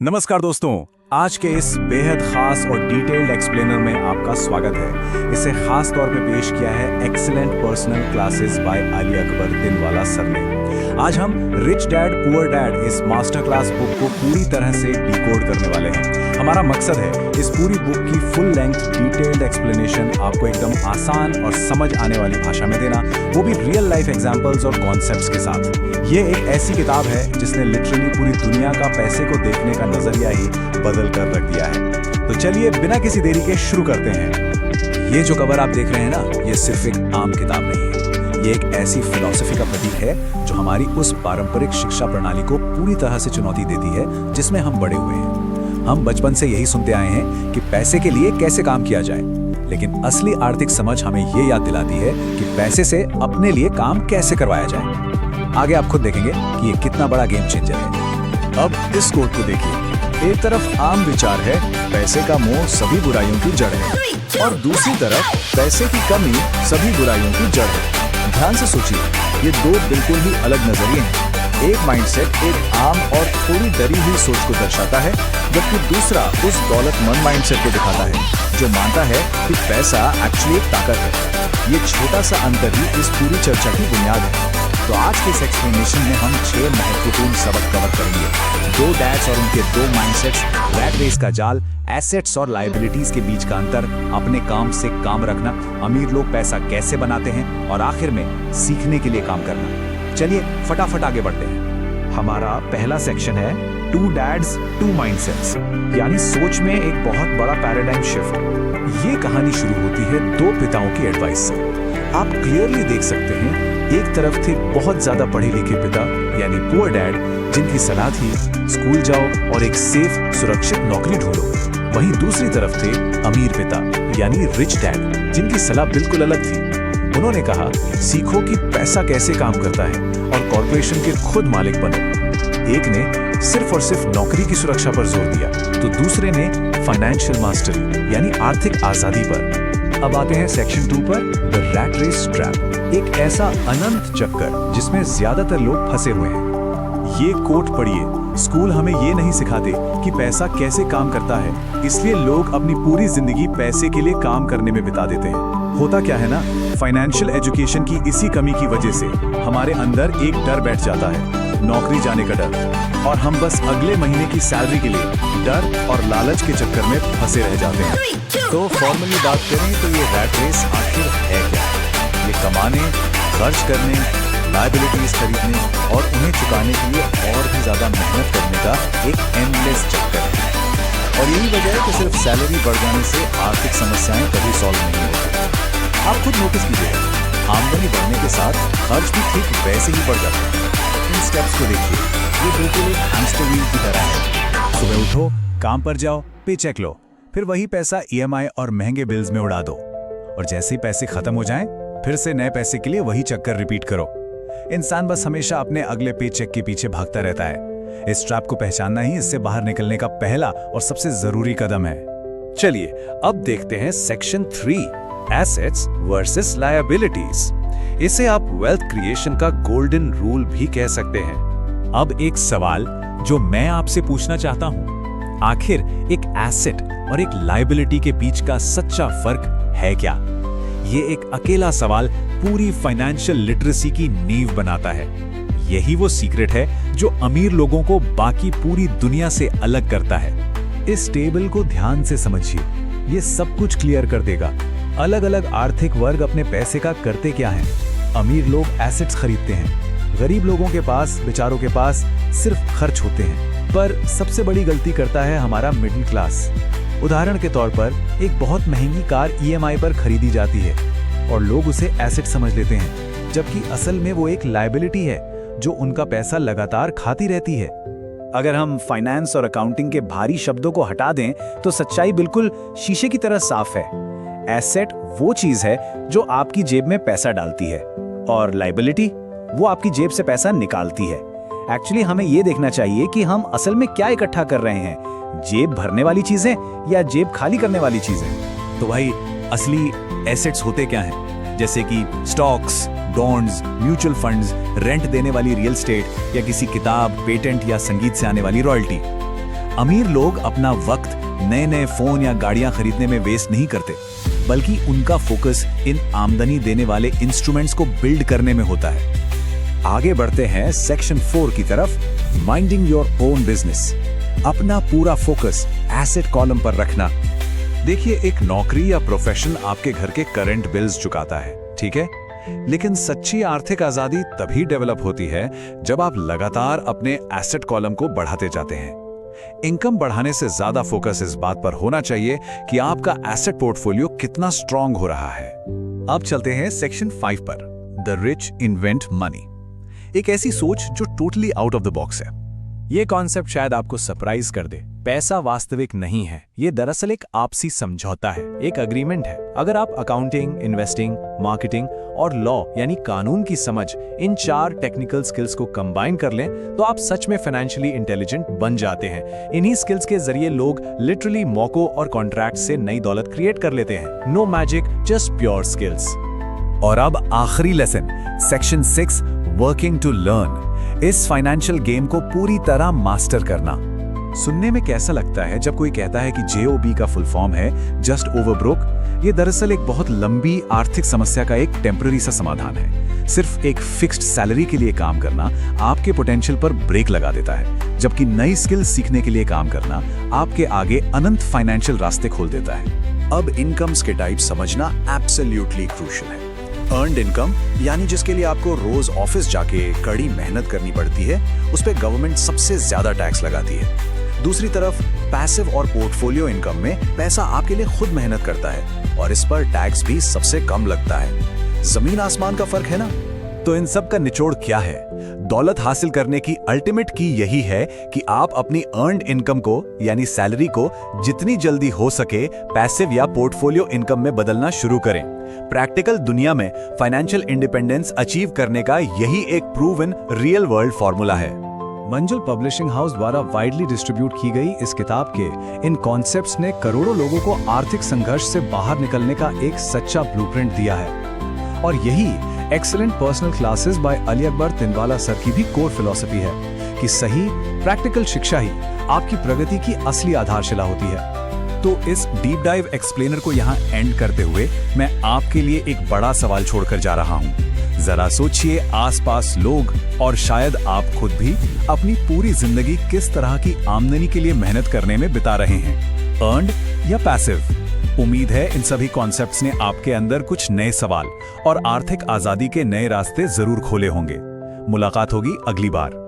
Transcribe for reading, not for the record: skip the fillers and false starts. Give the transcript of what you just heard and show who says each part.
Speaker 1: नमस्कार दोस्तों, आज के इस बेहद खास और डिटेल्ड एक्सप्लेनर में आपका स्वागत है। इसे खास तौर पे पेश किया है excellent personal classes by Ali Akbar Dinwala sir ने। आज हम रिच डैड पुअर डैड इस मास्टर क्लास बुक को पूरी तरह से डिकोड करने वाले हैं। हमारा मकसद है इस पूरी बुक की फुल लेंथ डिटेल्ड एक्सप्लेनेशन आपको एकदम आसान और समझ आने वाली भाषा में देना, वो भी रियल लाइफ एग्जांपल्स और कॉन्सेप्ट्स के साथ। ये एक ऐसी किताब है जिसने लिटरली पूरी दुनिया का पैसे को देखने का नजरिया ही बदल कर रख दिया है। तो चलिए बिना किसी देरी के शुरू करते हैं। ये जो कवर आप देख रहे हैं ना, ये सिर्फ एक आम किताब नहीं है। ये एक ऐसी फिलॉसफी का प्रतीक है जो हमारी उस पारंपरिक शिक्षा प्रणाली को पूरी तरह से चुनौती देती है जिसमें हम बड़े हुए हैं। हम बचपन से यही सुनते आए हैं कि पैसे के लिए कैसे काम किया जाए, लेकिन असली आर्थिक समझ हमें ये याद दिलाती है कि पैसे से अपने लिए काम कैसे करवाया जाए। आगे आप खुद देखेंगे कि ये कितना बड़ा गेम चेंजर है। अब इस कोट को देखिए। एक तरफ आम विचार है पैसे का मोह सभी बुराइयों की जड़ है, और दूसरी तरफ पैसे की कमी सभी बुराइयों की जड़ है। ध्यान से सोचिए, ये दो बिल्कुल ही अलग नजरिए हैं। एक माइंडसेट एक आम और थोड़ी डरी हुई सोच को दर्शाता है, जबकि दूसरा उस दौलतमंद माइंडसेट को दिखाता है जो मानता है कि पैसा एक्चुअली एक ताकत है। ये छोटा सा अंतर ही इस पूरी चर्चा की बुनियाद है। तो आज के इस एक्सप्लेनेशन में हम 6 महत्वपूर्ण सबक कवर करेंगे। 2 डैड्स और उनके 2 माइंडसेट्स, रैट रेस का जाल, एसेट्स और लायबिलिटीज के बीच का अंतर, अपने काम से काम रखना, अमीर लोग पैसा कैसे बनाते हैं, और आखिर में सीखने के लिए काम करना। चलिए फटाफट आगे बढ़ते हैं। हमारा पहला सेक्शन है 2 डैड्स 2 माइंडसेट्स, यानी सोच में एक बहुत बड़ा पैराडाइम शिफ्ट। ये कहानी शुरू होती है 2 पिताओं की एडवाइस से। आप क्लियरली देख सकते हैं, एक तरफ थे बहुत ज्यादा पढ़े लिखे पिता यानी पुअर डैड, जिनकी सलाह थी स्कूल जाओ और एक सेफ सुरक्षित नौकरी ढूंढो। वहीं दूसरी तरफ थे अमीर पिता यानी रिच डैड, जिनकी सलाह बिल्कुल अलग थी। उन्होंने कहा सीखो कि पैसा कैसे काम करता है और कॉर्पोरेशन के खुद मालिक बनो। एक ने सिर्फ और सिर्फ नौकरी की सुरक्षा पर जोर दिया, तो दूसरे ने फाइनेंशियल मास्टरी यानी आर्थिक आजादी पर। अब आते हैं सेक्शन 2 पर, द रैट रेस ट्रैप, एक ऐसा अनंत चक्कर जिसमें ज्यादातर लोग फंसे हुए हैं। ये कोट पढ़िए, स्कूल हमें ये नहीं सिखाते कि पैसा कैसे काम करता है, इसलिए लोग अपनी पूरी जिंदगी पैसे के लिए काम करने में बिता देते हैं। होता क्या है ना, फाइनेंशियल एजुकेशन की इसी कमी की वजह से हमारे अंदर एक डर बैठ जाता है, नौकरी जाने का डर, और हम बस अगले महीने की सैलरी के लिए डर और लालच के चक्कर में फंसे रह जाते हैं। तो फॉर्मली बात करें तो ये रैट रेस आखिर है क्या? ये कमाने, खर्च करने, लायबिलिटीज खरीदने और उन्हें चुकाने के लिए और भी ज्यादा मेहनत करने का एक एंडलेस चक्कर है। और यही वजह है कि सिर्फ सैलरी बढ़ जाने से आर्थिक समस्याएं कभी सॉल्व नहीं होती। आप खुद नोटिस कीजिएगा, आमदनी बढ़ने के साथ खर्च भी ठीक वैसे ही बढ़ जाता है। इन स्टेप्स को देखिए, ये बिल्कुल एक हैमस्टर व्हील की तरह है। सुबह उठो, काम पर जाओ, पे चेक लो, फिर वही पैसा EMI और महंगे बिल्स में उड़ा दो, और जैसे ही पैसे खत्म हो जाएं, फिर से नए पैसे के लिए वही चक्कर रिपीट करो। इंसान बस हमेशा अपने अगले पे चेक के पीछे भागता रहता है। इस ट्रैप को पहचानना ही इससे बाहर निकलने का पहला और सबसे जरूरी कदम है। चलिए अब देखते हैं सेक्शन 3, एसेट्स वर्सेस लायबिलिटीज। इसे आप वेल्थ क्रिएशन का गोल्डन रूल भी कह सकते हैं। अब एक सवाल जो मैं आपसे पूछना चाहता हूं, आखिर एक एसेट और एक लायबिलिटी के बीच का सच्चा फर्क है क्या? ये एक अकेला सवाल पूरी फाइनेंशियल लिटरेसी की नींव बनाता है। यही वो सीक्रेट है जो अमीर लोगों को बाकी पूरी दुनिया से अलग करता है। इस टेबल को ध्यान से समझिए, ये सब कुछ क्लियर कर देगा। अलग अलग आर्थिक वर्ग अपने पैसे का करते क्या हैं। अमीर लोग एसेट्स खरीदते हैं, गरीब लोगों के पास, बेचारों के पास सिर्फ खर्च होते हैं। पर सबसे बड़ी गलती करता है हमारा मिडिल क्लास। उदाहरण के तौर पर एक बहुत महंगी कार EMI पर खरीदी जाती है और लोग उसे एसेट समझ लेते हैं, जबकि असल में वो एक लायबिलिटी है जो उनका पैसा लगातार खाती रहती है। अगर हम फाइनेंस और अकाउंटिंग के भारी शब्दों को हटा दें तो सच्चाई बिल्कुल शीशे की तरह साफ है। एसेट वो चीज है जो आपकी जेब में पैसा डालती है, और लायबिलिटी वो आपकी जेब से पैसा निकालती है। एक्चुअली हमें ये देखना चाहिए कि हम असल में क्या इकट्ठा कर रहे हैं, जेब भरने वाली चीजें या जेब खाली करने वाली चीजें। तो भाई असली एसेट्स होते क्या हैं? जैसे कि stocks, bonds, mutual funds, rent देने वाली रियल एस्टेट, या किसी किताब, पेटेंट या संगीत से आने वाली रॉयल्टी। अमीर लोग अपना वक्त नए नए फोन या गाड़ियां खरीदने में वेस्ट नहीं करते, बल्कि उनका फोकस इन आमदनी देने वाले इंस्ट्रूमेंट्स को बिल्ड करने में होता है। आगे बढ़ते हैं सेक्शन 4 की तरफ, माइंडिंग योर ओन बिजनेस। अपना पूरा फोकस एसेट कॉलम पर रखना। देखिए, एक नौकरी या प्रोफेशन आपके घर के करंट बिल्स चुकाता है, ठीक है, लेकिन सच्ची आर्थिक आजादी तभी डेवलप होती है जब आप लगातार अपने एसेट कॉलम को बढ़ाते जाते हैं। इनकम बढ़ाने से ज्यादा फोकस इस बात पर होना चाहिए कि आपका एसेट पोर्टफोलियो कितना स्ट्रांग हो रहा है। अब चलते हैं सेक्शन 5 पर, द रिच इन्वेंट मनी। एक ऐसी सोच जो totally out of the box है। ये कॉन्सेप्ट शायद आपको सरप्राइज कर दे। पैसा वास्तविक नहीं है, ये दरअसल एक आपसी समझौता है, एक अग्रीमेंट है। अगर आप अकाउंटिंग, इन्वेस्टिंग, मार्केटिंग और लॉ यानी कानून की समझ, इन 4 टेक्निकल स्किल्स को कंबाइन कर लें तो आप सच में फाइनेंशियली इंटेलिजेंट बन जाते हैं। इन्हीं स्किल्स के जरिए लोग लिटरली मौकों और कॉन्ट्रैक्ट से नई दौलत क्रिएट कर लेते हैं। No magic, just pure skills. और अब आखिरी lesson, section 6, working to learn. इस फाइनेंशियल गेम को पूरी तरह मास्टर करना। सुनने में कैसा लगता है जब कोई कहता है कि JOB का फुल फॉर्म है जस्ट ओवर ब्रोक? ये दरअसल एक बहुत लंबी आर्थिक समस्या का एक टेम्पररी सा समाधान है। सिर्फ एक फिक्स्ड सैलरी के लिए काम करना आपके पोटेंशियल पर ब्रेक लगा देता है, जबकि नई स्किल सीखने के लिए काम करना आपके आगे अनंत फाइनेंशियल रास्ते खोल देता है। अब इनकम्स के टाइप समझना एब्सोल्युटली क्रूशियल है। अर्न्ड इनकम, यानी जिसके लिए आपको रोज ऑफिस जाके कड़ी मेहनत करनी पड़ती है, उस पे गवर्नमेंट सबसे ज्यादा टैक्स लगाती है। दूसरी तरफ पैसिव और पोर्टफोलियो इनकम में पैसा आपके लिए खुद मेहनत करता है और इस पर टैक्स भी सबसे कम लगता है। जमीन आसमान का फर्क है ना? तो इन सब का निचोड़ क्या है? दौलत हासिल करने की अल्टीमेट की यही है कि आप अपनी अर्न्ड इनकम को यानी सैलरी को जितनी जल्दी हो सके पैसिव या पोर्टफोलियो इनकम में बदलना शुरू करें। प्रैक्टिकल दुनिया में फाइनेंशियल इंडिपेंडेंस अचीव करने का यही एक प्रूवन रियल वर्ल्ड फॉर्मूला है। मंजुल पब्लिशिंग हाउस द्वारा वाइडली डिस्ट्रीब्यूट की गई इस किताब के इन कॉन्सेप्ट्स ने करोड़ों लोगों को आर्थिक संघर्ष से बाहर निकलने का एक सच्चा ब्लूप्रिंट दिया है। और यही excellent personal classes by Ali Akbar Tinwala sir की भी कोर फिलॉसफी है कि सही प्रैक्टिकल शिक्षा ही आपकी प्रगति की असली आधारशिला होती है। तो इस डीप डाइव एक्सप्लेनर को यहाँ एंड करते हुए मैं आपके लिए एक बड़ा सवाल छोड़कर जा रहा हूँ। जरा सोचिए, आसपास लोग और शायद आप खुद भी अपनी पूरी जिंदगी किस तरह की आमदनी के लिए मेहनत करने में बिता रहे हैं, अर्न्ड या पैसिव? उम्मीद है इन सभी कॉन्सेप्ट्स ने आपके अंदर कुछ नए सवाल और आर्थिक आजादी के नए रास्ते जरूर खोले होंगे। मुलाकात होगी अगली बार।